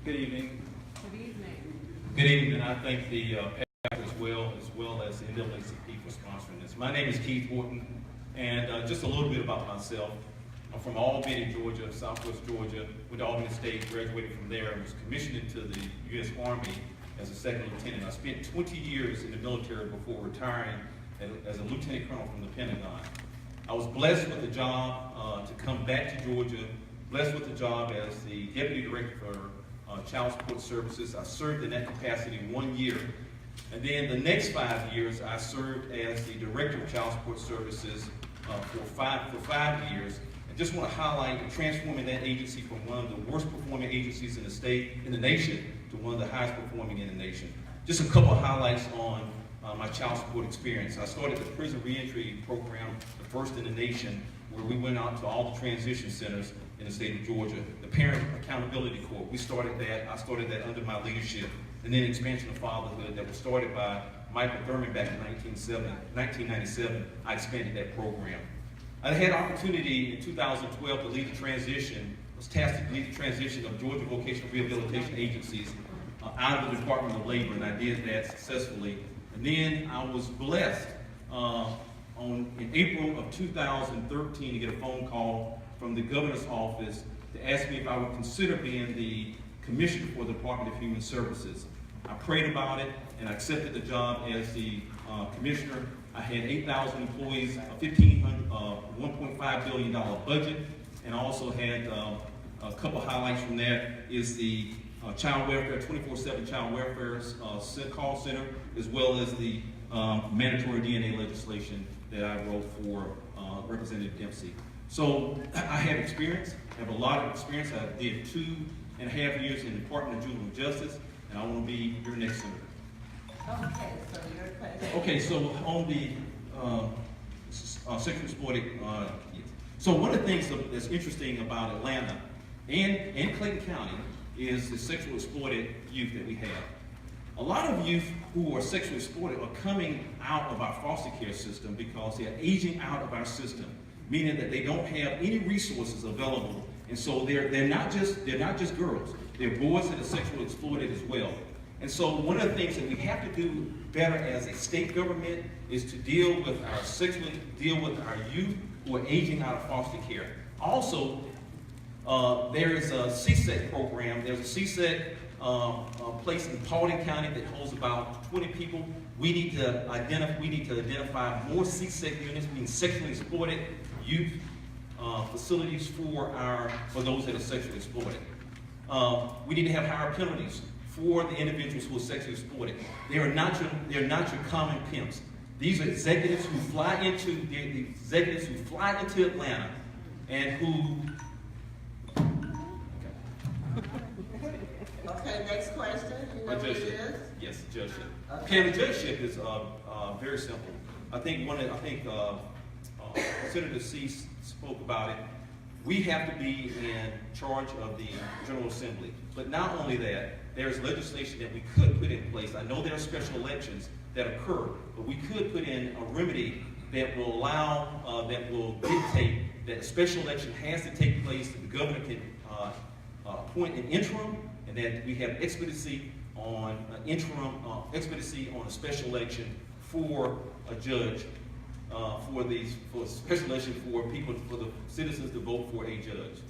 Good evening. Good evening. Good evening, and I thank the pastor as well as the NAACP for sponsoring this. My name is Keith Horton, and just a little bit about myself. I'm from Albany, Georgia, Southwest Georgia. Went to Albany State, graduated from there, and was commissioned into the U.S. Army as a second lieutenant. I spent 20 years in the military before retiring as a lieutenant colonel from the Pentagon. I was blessed with the job to come back to Georgia, blessed with the job as the Deputy Director for Child Support Services. I served in that capacity 1 year. And then the next 5 years, I served as the Director of Child Support Services for five years. And just want to highlight transforming that agency from one of the worst performing agencies in the nation, to one of the highest performing in the nation. Just a couple of highlights on my child support experience. I started the prison reentry program, the first in the nation, where we went out to all the transition centers in the state of Georgia. The Parent Accountability Corps, I started that under my leadership. And then expansion of fatherhood that was started by Michael Thurman back in 1997, I expanded that program. I had opportunity in 2012 to lead the transition, was tasked to lead the transition of Georgia Vocational Rehabilitation Agencies out of the Department of Labor, and I did that successfully. And then I was blessed in April of 2013 to get a phone call from the governor's office to ask me if I would consider being the commissioner for the Department of Human Services. I prayed about it and I accepted the job as the commissioner. I had 8,000 employees, a $1.5 billion budget, and I also had a couple highlights from that is the child welfare, 24/7 child welfare call center, as well as the mandatory DNA legislation that I wrote for Representative Dempsey. So I have experience, I have a lot of experience. I did 2.5 years in the Department of Juvenile Justice, and I want to be your next senator. Okay, so your question. Okay, so on the sexual exploited youth. So one of the things that's interesting about Atlanta and Clayton County is the sexually exploited youth that we have. A lot of youth who are sexually exploited are coming out of our foster care system because they're aging out of our system, meaning that they don't have any resources available, and so they're not just girls, they're boys that are sexually exploited as well. And so one of the things that we have to do better as a state government is to deal with our youth who are aging out of foster care. Also, there is a CSEC program. There's a CSEC place in Paulding County that holds about 20 people. We need to identify more CSEC units, meaning sexually exploited youth facilities for those that are sexually exploited. We need to have higher penalties for the individuals who are sexually exploited. They're not your common pimps. These are executives who fly into Atlanta and who. Okay, next question. You know what it is? Yes, the judgeship. Okay, the judgeship is very simple. I think Senator C spoke about it. We have to be in charge of the General Assembly. But not only that, there's legislation that we could put in place. I know there are special elections that occur, but we could put in a remedy that will that will dictate that a special election has to take place, that the governor can appoint an interim, and that we have expediency on expediency on a special election for a judge, for a special election for the citizens to vote for a judge.